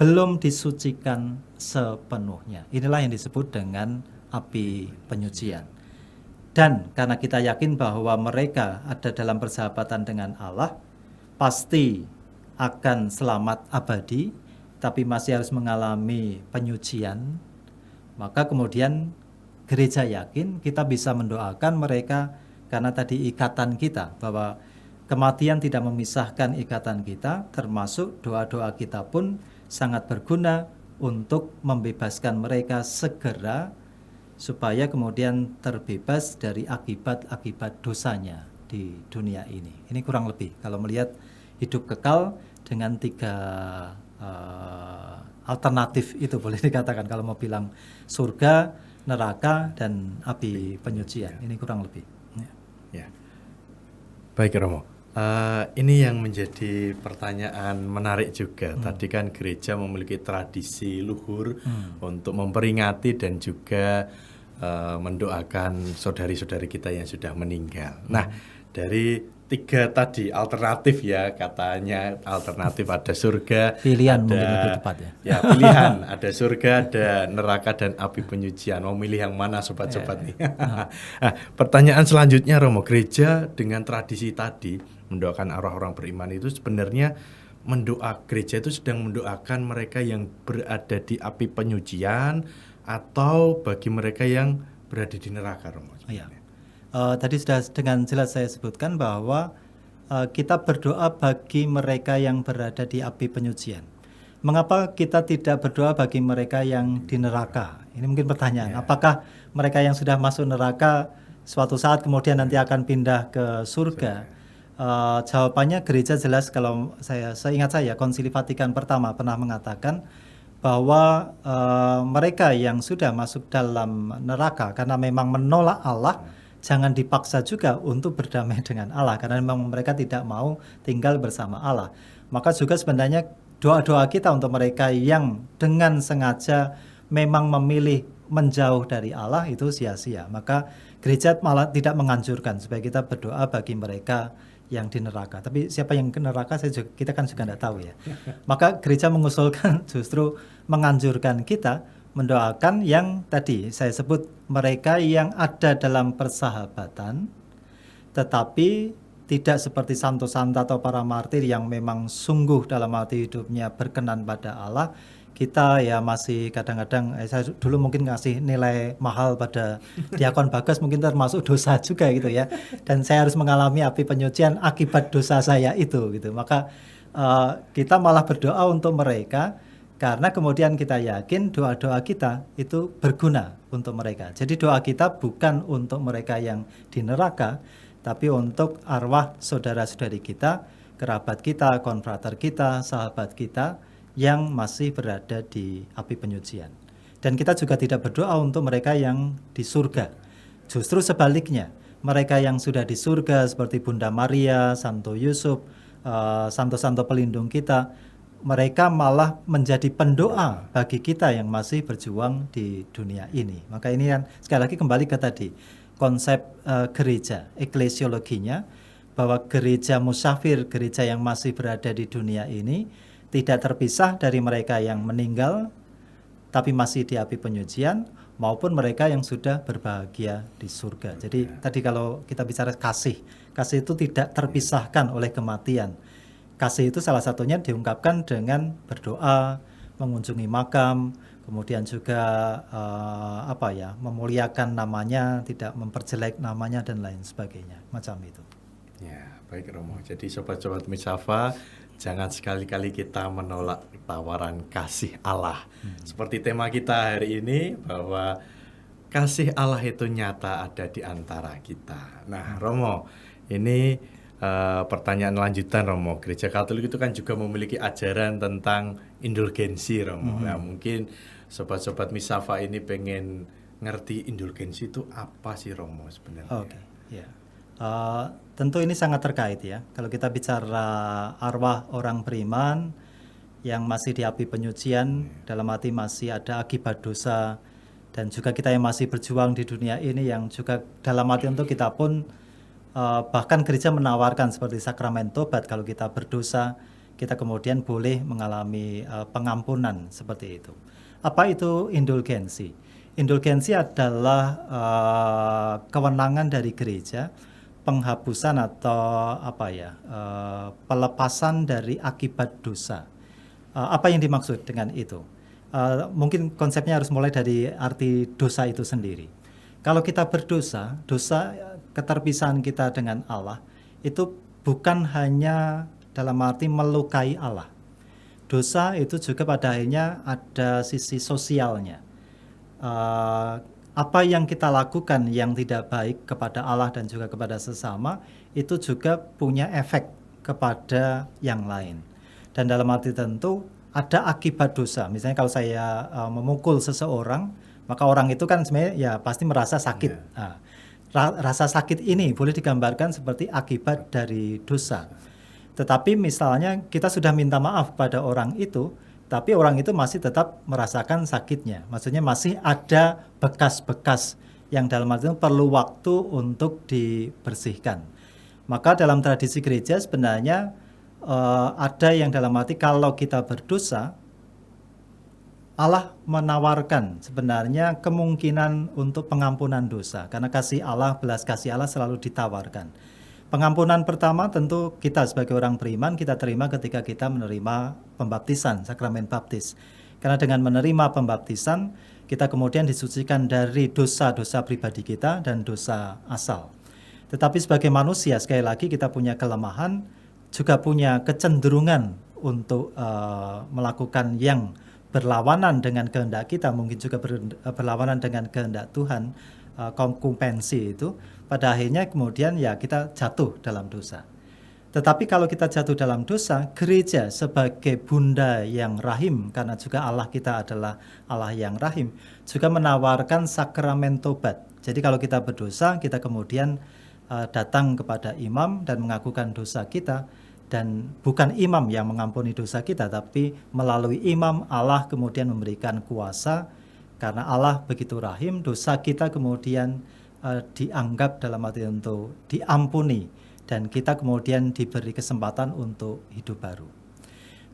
belum disucikan sepenuhnya. Inilah yang disebut dengan api penyucian. Dan karena kita yakin bahwa mereka ada dalam persahabatan dengan Allah, pasti akan selamat abadi, tapi masih harus mengalami penyucian, maka kemudian gereja yakin kita bisa mendoakan mereka, karena tadi ikatan kita, bahwa kematian tidak memisahkan ikatan kita, termasuk doa-doa kita pun sangat berguna untuk membebaskan mereka segera, supaya kemudian terbebas dari akibat-akibat dosanya di dunia ini. Ini kurang lebih kalau melihat hidup kekal dengan 3 alternatif itu, boleh dikatakan kalau mau bilang surga, neraka, dan api penyucian. Ini kurang lebih. Ya. Baik Romo. Ini yang menjadi pertanyaan menarik juga. Tadi kan gereja memiliki tradisi luhur untuk memperingati dan juga mendoakan saudari-saudari kita yang sudah meninggal. Nah, dari 3 tadi alternatif ya, katanya alternatif ada surga, Pilihan ada, mungkin lebih tepat ya. Ya, pilihan ada surga, ada neraka, dan api penyucian. Mau milih yang mana sobat-sobat nih? Nah, pertanyaan selanjutnya Romo, gereja dengan tradisi tadi mendoakan arwah orang beriman itu sebenarnya gereja itu sedang mendoakan mereka yang berada di api penyucian atau bagi mereka yang berada di neraka, Romo? Iya. Tadi sudah dengan jelas saya sebutkan bahwa kita berdoa bagi mereka yang berada di api penyucian. Mengapa kita tidak berdoa bagi mereka yang di neraka? Ini mungkin pertanyaan. Apakah mereka yang sudah masuk neraka suatu saat kemudian nanti akan pindah ke surga? Jawabannya gereja jelas, kalau seingat saya Konsili Vatikan pertama pernah mengatakan bahwa mereka yang sudah masuk dalam neraka karena memang menolak Allah, jangan dipaksa juga untuk berdamai dengan Allah, karena memang mereka tidak mau tinggal bersama Allah. Maka juga sebenarnya doa-doa kita untuk mereka yang dengan sengaja memang memilih menjauh dari Allah itu sia-sia. Maka gereja malah tidak menganjurkan supaya kita berdoa bagi mereka yang di neraka. Tapi siapa yang ke neraka kita kan juga tidak tahu ya. Maka gereja mengusulkan justru menganjurkan kita mendoakan yang tadi saya sebut, mereka yang ada dalam persahabatan tetapi tidak seperti santo-santa atau para martir yang memang sungguh dalam hati hidupnya berkenan pada Allah. Kita ya masih kadang-kadang saya dulu mungkin ngasih nilai mahal pada Diakon Bagas, mungkin termasuk dosa juga gitu ya. Dan saya harus mengalami api penyucian akibat dosa saya itu gitu. Maka kita malah berdoa untuk mereka karena kemudian kita yakin doa-doa kita itu berguna untuk mereka. Jadi doa kita bukan untuk mereka yang di neraka, tapi untuk arwah saudara-saudari kita, kerabat kita, konfrater kita, sahabat kita yang masih berada di api penyucian. Dan kita juga tidak berdoa untuk mereka yang di surga. Justru sebaliknya, mereka yang sudah di surga seperti Bunda Maria, Santo Yusuf, santo-santo pelindung kita, mereka malah menjadi pendoa bagi kita yang masih berjuang di dunia ini. Maka ini kan sekali lagi kembali ke tadi, konsep gereja, eklesiologinya, bahwa gereja musafir, gereja yang masih berada di dunia ini, tidak terpisah dari mereka yang meninggal, tapi masih di api penyucian, maupun mereka yang sudah berbahagia di surga. Jadi tadi kalau kita bicara kasih itu tidak terpisahkan oleh kematian. Kasih itu salah satunya diungkapkan dengan berdoa, mengunjungi makam, kemudian juga memuliakan namanya, tidak memperjelek namanya dan lain sebagainya, macam itu. Ya, baik Romo. Jadi sobat-sobat Misafa, jangan sekali-kali kita menolak tawaran kasih Allah. Seperti tema kita hari ini, bahwa kasih Allah itu nyata ada di antara kita. Nah, Romo, ini pertanyaan lanjutan, Romo. Gereja Katolik itu kan juga memiliki ajaran tentang indulgensi, Romo. Nah, mungkin sobat-sobat Misafa ini pengen ngerti indulgensi itu apa sih, Romo, sebenarnya? Oke, ya. Tentu ini sangat terkait ya. Kalau kita bicara arwah orang beriman yang masih di api penyucian, dalam arti masih ada akibat dosa, dan juga kita yang masih berjuang di dunia ini yang juga dalam arti untuk kita pun bahkan gereja menawarkan seperti sakramen tobat, kalau kita berdosa kita kemudian boleh mengalami pengampunan seperti itu. Apa itu indulgensi? Indulgensi adalah kewenangan dari gereja, penghapusan atau pelepasan dari akibat dosa. Apa yang dimaksud dengan itu? Mungkin konsepnya harus mulai dari arti dosa itu sendiri. Kalau kita berdosa, keterpisahan kita dengan Allah itu bukan hanya dalam arti melukai Allah. Dosa itu juga pada akhirnya ada sisi sosialnya. Apa yang kita lakukan yang tidak baik kepada Allah dan juga kepada sesama, itu juga punya efek kepada yang lain. Dan dalam arti tentu ada akibat dosa. Misalnya kalau saya memukul seseorang, maka orang itu kan sebenarnya ya pasti merasa sakit. Nah, rasa sakit ini boleh digambarkan seperti akibat dari dosa. Tetapi misalnya kita sudah minta maaf pada orang itu, tapi orang itu masih tetap merasakan sakitnya. Maksudnya masih ada bekas-bekas yang dalam arti itu perlu waktu untuk dibersihkan. Maka dalam tradisi gereja sebenarnya ada yang dalam arti kalau kita berdosa, Allah menawarkan sebenarnya kemungkinan untuk pengampunan dosa. Karena kasih Allah, belas kasih Allah selalu ditawarkan. Pengampunan pertama tentu kita sebagai orang beriman kita terima ketika kita menerima pembaptisan, sakramen baptis. Karena dengan menerima pembaptisan kita kemudian disucikan dari dosa-dosa pribadi kita dan dosa asal. Tetapi sebagai manusia sekali lagi kita punya kelemahan, juga punya kecenderungan untuk melakukan yang berlawanan dengan kehendak kita, mungkin juga berlawanan dengan kehendak Tuhan, konkupensi itu, pada akhirnya kemudian ya kita jatuh dalam dosa. Tetapi kalau kita jatuh dalam dosa, gereja sebagai bunda yang rahim, karena juga Allah kita adalah Allah yang rahim, juga menawarkan sakramen tobat. Jadi kalau kita berdosa, kita kemudian datang kepada imam dan mengakukan dosa kita, dan bukan imam yang mengampuni dosa kita, tapi melalui imam Allah kemudian memberikan kuasa, karena Allah begitu rahim, dosa kita kemudian dianggap dalam arti untuk diampuni, dan kita kemudian diberi kesempatan untuk hidup baru.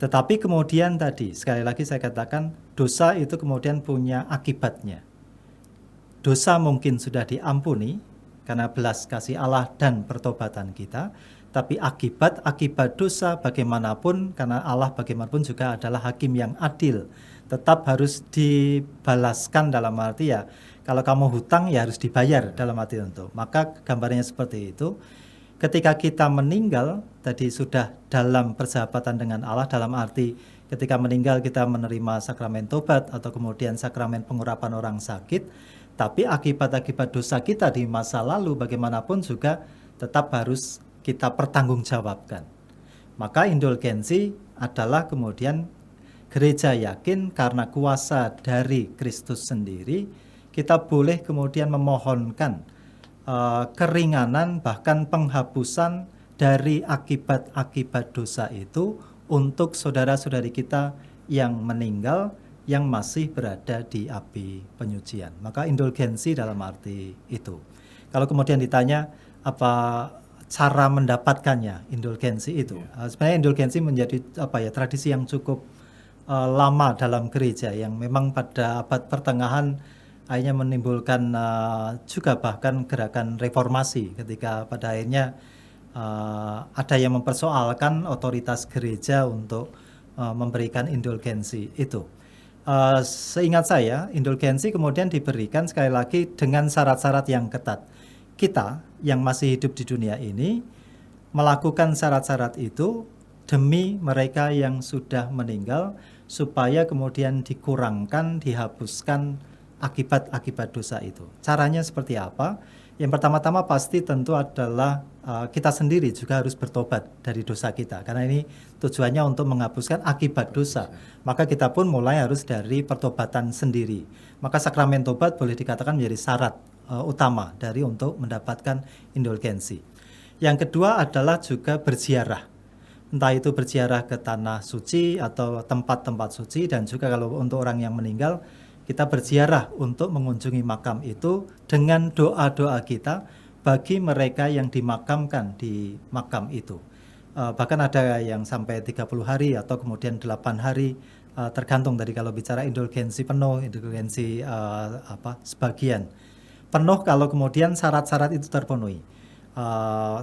Tetapi kemudian tadi, sekali lagi saya katakan, dosa itu kemudian punya akibatnya. Dosa mungkin sudah diampuni, karena belas kasih Allah dan pertobatan kita, tapi akibat dosa bagaimanapun, karena Allah bagaimanapun juga adalah hakim yang adil, tetap harus dibalaskan dalam arti ya, kalau kamu hutang ya harus dibayar dalam arti tentu. Maka gambarnya seperti itu. ketika kita meninggal tadi sudah dalam persahabatan dengan Allah, dalam arti ketika meninggal kita menerima sakramen tobat atau kemudian sakramen pengurapan orang sakit, tapi akibat-akibat dosa kita di masa lalu bagaimanapun juga tetap harus kita pertanggungjawabkan. Maka indulgensi adalah kemudian gereja yakin karena kuasa dari Kristus sendiri, kita boleh kemudian memohonkan keringanan bahkan penghapusan dari akibat-akibat dosa itu untuk saudara-saudari kita yang meninggal, yang masih berada di api penyucian. Maka indulgensi dalam arti itu. Kalau kemudian ditanya apa cara mendapatkannya indulgensi itu, sebenarnya indulgensi menjadi tradisi yang cukup lama dalam gereja, yang memang pada abad pertengahan akhirnya menimbulkan juga bahkan gerakan reformasi ketika pada akhirnya ada yang mempersoalkan otoritas gereja untuk memberikan indulgensi itu. Seingat saya indulgensi kemudian diberikan sekali lagi dengan syarat-syarat yang ketat. Kita yang masih hidup di dunia ini melakukan syarat-syarat itu demi mereka yang sudah meninggal, supaya kemudian dikurangkan, dihapuskan akibat-akibat dosa itu. Caranya seperti apa? Yang pertama-tama pasti tentu adalah kita sendiri juga harus bertobat dari dosa kita, karena ini tujuannya untuk menghapuskan akibat dosa. Maka kita pun mulai harus dari pertobatan sendiri. Maka sakramen tobat boleh dikatakan menjadi syarat utama dari untuk mendapatkan indulgensi. Yang kedua adalah juga berziarah. Entah itu berziarah ke tanah suci atau tempat-tempat suci, dan juga kalau untuk orang yang meninggal, kita berziarah untuk mengunjungi makam itu dengan doa-doa kita bagi mereka yang dimakamkan di makam itu. Bahkan ada yang sampai 30 hari atau kemudian 8 hari, tergantung tadi kalau bicara indulgensi penuh, indulgensi sebagian. Penuh kalau kemudian syarat-syarat itu terpenuhi.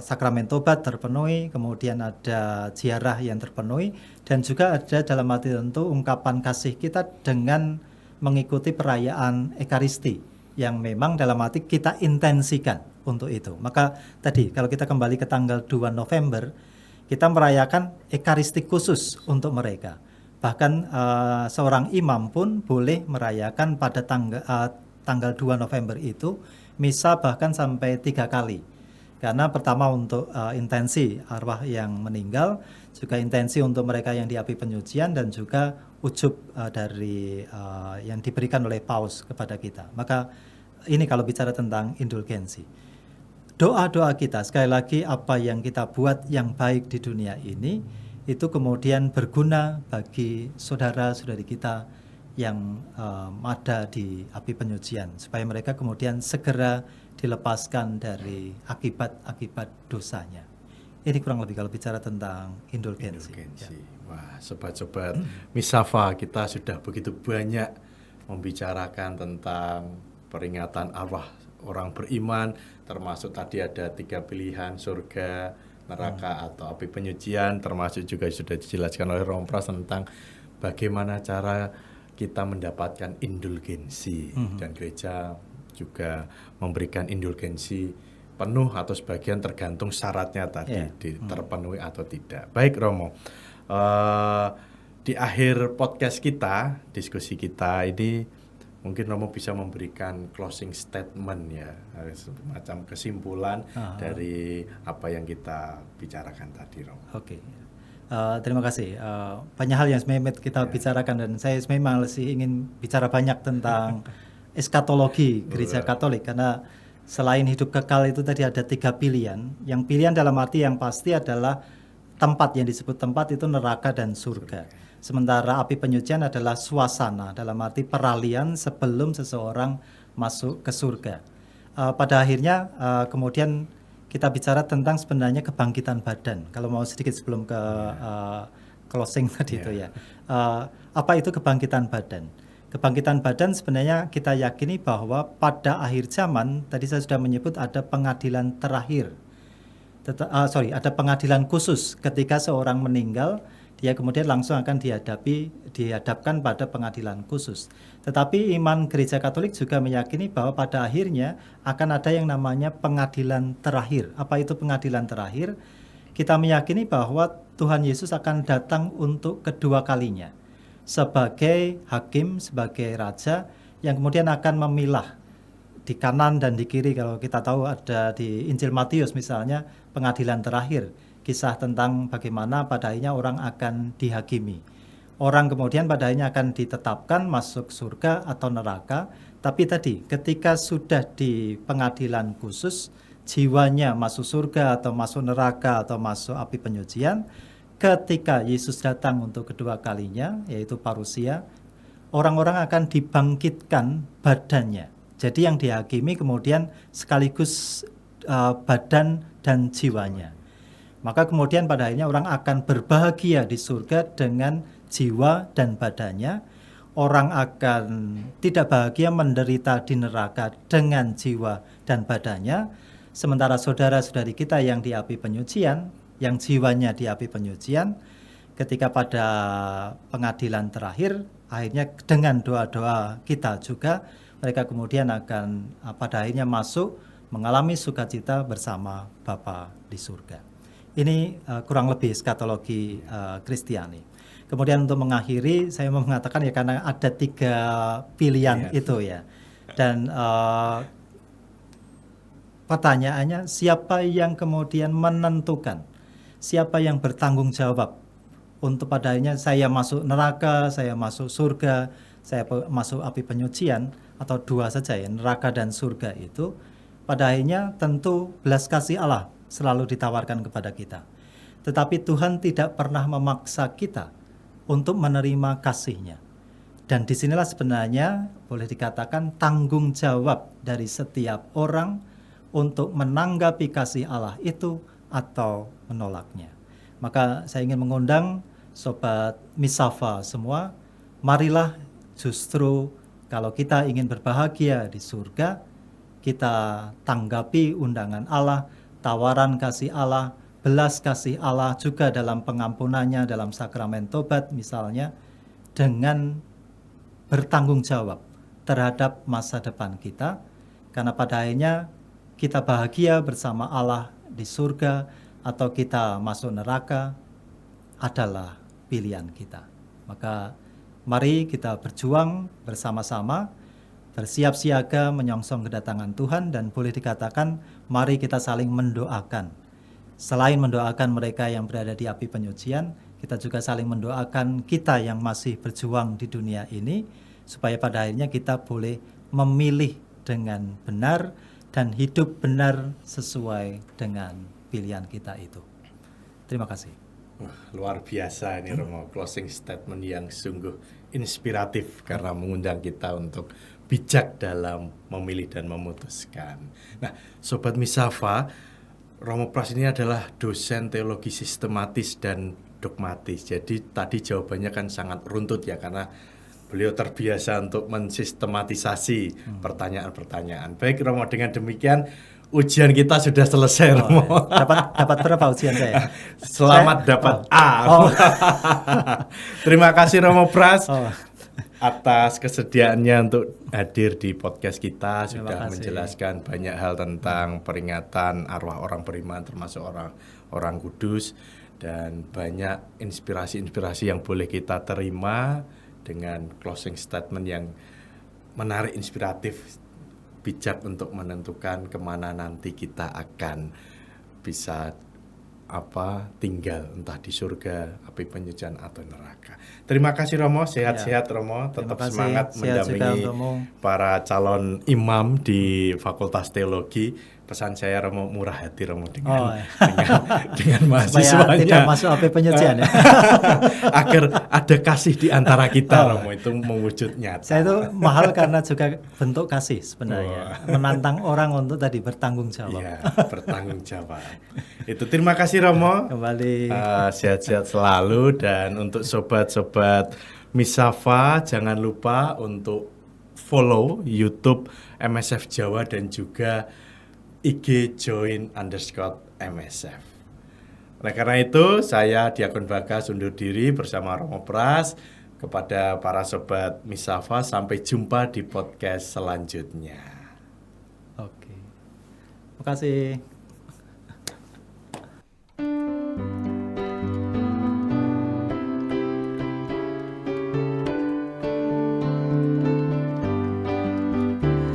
Sakramen tobat terpenuhi, kemudian ada ziarah yang terpenuhi, dan juga ada dalam arti tentu ungkapan kasih kita dengan mengikuti perayaan Ekaristi yang memang dalam arti kita intensikan untuk itu. Maka tadi kalau kita kembali ke tanggal 2 November, kita merayakan Ekaristi khusus untuk mereka. Bahkan seorang imam pun boleh merayakan pada tanggal 2 November itu misa bahkan sampai 3 kali. Karena pertama untuk intensi arwah yang meninggal, juga intensi untuk mereka yang di api penyucian, dan juga ujub dari yang diberikan oleh Paus kepada kita. Maka ini kalau bicara tentang indulgensi. Doa-doa kita, sekali lagi apa yang kita buat yang baik di dunia ini, itu kemudian berguna bagi saudara-saudari kita yang ada di api penyucian, supaya mereka kemudian segera dilepaskan dari akibat-akibat dosanya. Ini kurang lebih kalau bicara tentang indulgensi. Ya. Wah, sobat-sobat Misafa, kita sudah begitu banyak membicarakan tentang peringatan arwah orang beriman, termasuk tadi ada 3 pilihan, surga, neraka atau api penyucian, termasuk juga sudah dijelaskan oleh Rompras tentang bagaimana cara kita mendapatkan indulgensi, dan gereja juga memberikan indulgensi penuh atau sebagian tergantung syaratnya tadi terpenuhi atau tidak. Baik Romo, di akhir podcast kita, diskusi kita ini, mungkin Romo bisa memberikan closing statement ya, semacam kesimpulan dari apa yang kita bicarakan tadi, Romo. Oke. Terima kasih. Banyak hal yang sebenarnya kita bicarakan, dan saya sebenarnya masih ingin bicara banyak tentang eskatologi gereja Katolik, karena selain hidup kekal itu tadi ada 3 pilihan. Yang pilihan dalam arti yang pasti adalah tempat, yang disebut tempat itu neraka dan surga. Sementara api penyucian adalah suasana, dalam arti peralihan sebelum seseorang masuk ke surga. Pada akhirnya kemudian kita bicara tentang sebenarnya kebangkitan badan. Kalau mau sedikit sebelum ke closing tadi itu ya. Apa itu kebangkitan badan? Kebangkitan badan sebenarnya kita yakini bahwa pada akhir zaman, tadi saya sudah menyebut ada pengadilan terakhir. Ada pengadilan khusus ketika seorang meninggal, dia kemudian langsung akan dihadapkan pada pengadilan khusus. Tetapi iman Gereja Katolik juga meyakini bahwa pada akhirnya akan ada yang namanya pengadilan terakhir. Apa itu pengadilan terakhir? Kita meyakini bahwa Tuhan Yesus akan datang untuk kedua kalinya sebagai hakim, sebagai raja yang kemudian akan memilah di kanan dan di kiri. Kalau kita tahu ada di Injil Matius misalnya pengadilan terakhir, kisah tentang bagaimana pada akhirnya orang akan dihakimi. Orang kemudian pada akhirnya akan ditetapkan masuk surga atau neraka. Tapi tadi ketika sudah di pengadilan khusus, jiwanya masuk surga atau masuk neraka atau masuk api penyucian, ketika Yesus datang untuk kedua kalinya, yaitu parusia, orang-orang akan dibangkitkan badannya. Jadi yang dihakimi kemudian sekaligus badan dan jiwanya. Maka kemudian pada akhirnya orang akan berbahagia di surga dengan jiwa dan badannya. Orang akan tidak bahagia menderita di neraka dengan jiwa dan badannya. Sementara saudara-saudari kita yang di api penyucian, yang jiwanya di api penyucian, ketika pada pengadilan terakhir, akhirnya dengan doa-doa kita juga, mereka kemudian akan pada akhirnya masuk mengalami sukacita bersama Bapa di surga. Ini kurang lebih eskatologi Kristiani. Kemudian untuk mengakhiri, saya mau mengatakan ya karena ada 3 pilihan itu ya. Dan pertanyaannya, siapa yang kemudian menentukan? Siapa yang bertanggung jawab untuk pada akhirnya saya masuk neraka, saya masuk surga, saya masuk api penyucian, atau 2 saja ya, neraka dan surga itu. Pada akhirnya tentu belas kasih Allah selalu ditawarkan kepada kita. Tetapi Tuhan tidak pernah memaksa kita untuk menerima kasih-Nya. Dan disinilah sebenarnya boleh dikatakan tanggung jawab dari setiap orang untuk menanggapi kasih Allah itu atau menolaknya. Maka saya ingin mengundang Sobat Misafa semua, marilah justru kalau kita ingin berbahagia di surga, kita tanggapi undangan Allah, tawaran kasih Allah, belas kasih Allah juga dalam pengampunannya, dalam sakramen tobat misalnya, dengan bertanggung jawab terhadap masa depan kita. Karena pada akhirnya kita bahagia bersama Allah di surga atau kita masuk neraka adalah pilihan kita. Maka mari kita berjuang bersama-sama, bersiap siaga menyongsong kedatangan Tuhan, dan boleh dikatakan mari kita saling mendoakan. Selain mendoakan mereka yang berada di api penyucian, kita juga saling mendoakan kita yang masih berjuang di dunia ini, supaya pada akhirnya kita boleh memilih dengan benar dan hidup benar sesuai dengan pilihan kita itu. Terima kasih. Wah, luar biasa ini Romo, closing statement yang sungguh inspiratif karena mengundang kita untuk bijak dalam memilih dan memutuskan. Nah, Sobat Misafa, Romo Pras ini adalah dosen teologi sistematis dan dogmatis. Jadi tadi jawabannya kan sangat runtut ya, karena beliau terbiasa untuk mensistematisasi pertanyaan-pertanyaan. Baik Romo, dengan demikian ujian kita sudah selesai Romo. Dapat berapa ujian saya? Selamat dapat A. Terima kasih Romo Pras atas kesediaannya untuk hadir di podcast kita, sudah menjelaskan banyak hal tentang peringatan arwah orang beriman termasuk orang kudus, dan banyak inspirasi-inspirasi yang boleh kita terima dengan closing statement yang menarik, inspiratif, bijak untuk menentukan kemana nanti kita akan bisa tinggal, entah di surga, api penyucian atau neraka. Terima kasih Romo, sehat-sehat Romo, tetap semangat mendampingi para calon imam di Fakultas Teologi. Pesan saya Romo, murah hati Romo dengan mahasiswanya. Supaya tidak masuk api penyucian ya. Agar ada kasih di antara kita Romo, itu mewujud nyata. Saya itu mahal karena juga bentuk kasih sebenarnya. Menantang orang untuk tadi bertanggung jawab. Iya, bertanggung jawab. Itu terima kasih Romo. Kembali. Sehat-sehat selalu, dan untuk sobat-sobat Misafa jangan lupa untuk follow YouTube MSF Jawa dan juga IG join_MSF. Oleh karena itu, saya Diakon Bagas undur diri bersama Romo Pras. Kepada para sobat Misafa, sampai jumpa di podcast selanjutnya. Oke. Terima kasih.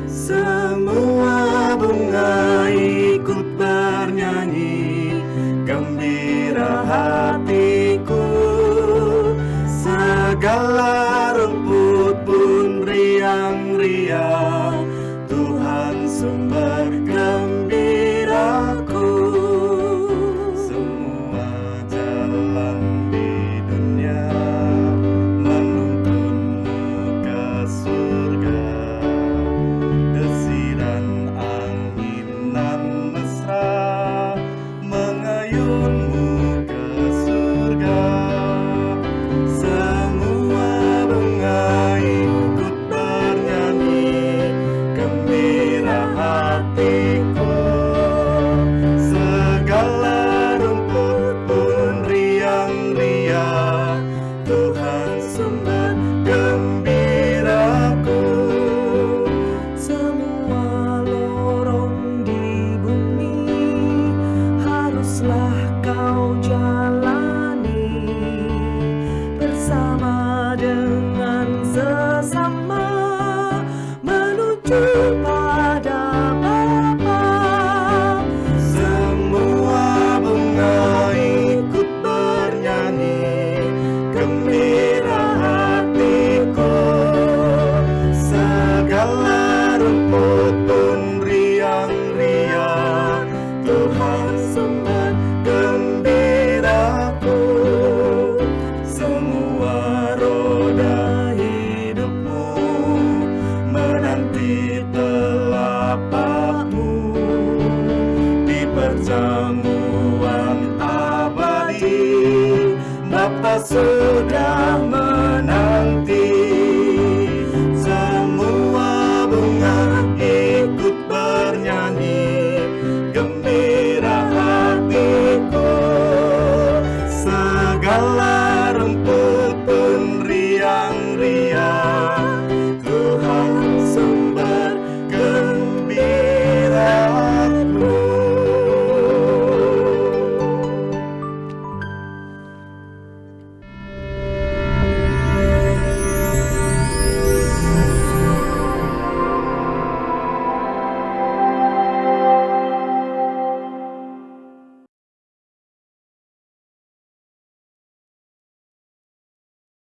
Semua bunga ikut bernyanyi, gembira hatiku. Segala rumput pun riang-riang, Tuhan sumber gembiraku. Semua jalan di dunia menuntunmu ke surga. Desiran angin nan mesra mengayunmu ke surga. Semua bunga ikut bernyanyi, gembira hatiku. Segala rumput pun riang-riang, Tuhan sumber gembiraku. Semua lorong di bumi haruslah kau jalani bersama dengan sesama menuju pada Bapa. Semua bunga ikut bernyanyi, gembira hatiku. Segala rumput pun riang-riang, Tuhan sumber gembiraku. Semua roda hidupmu menanti telapakmu di perjamuan abadi. Bapa sudah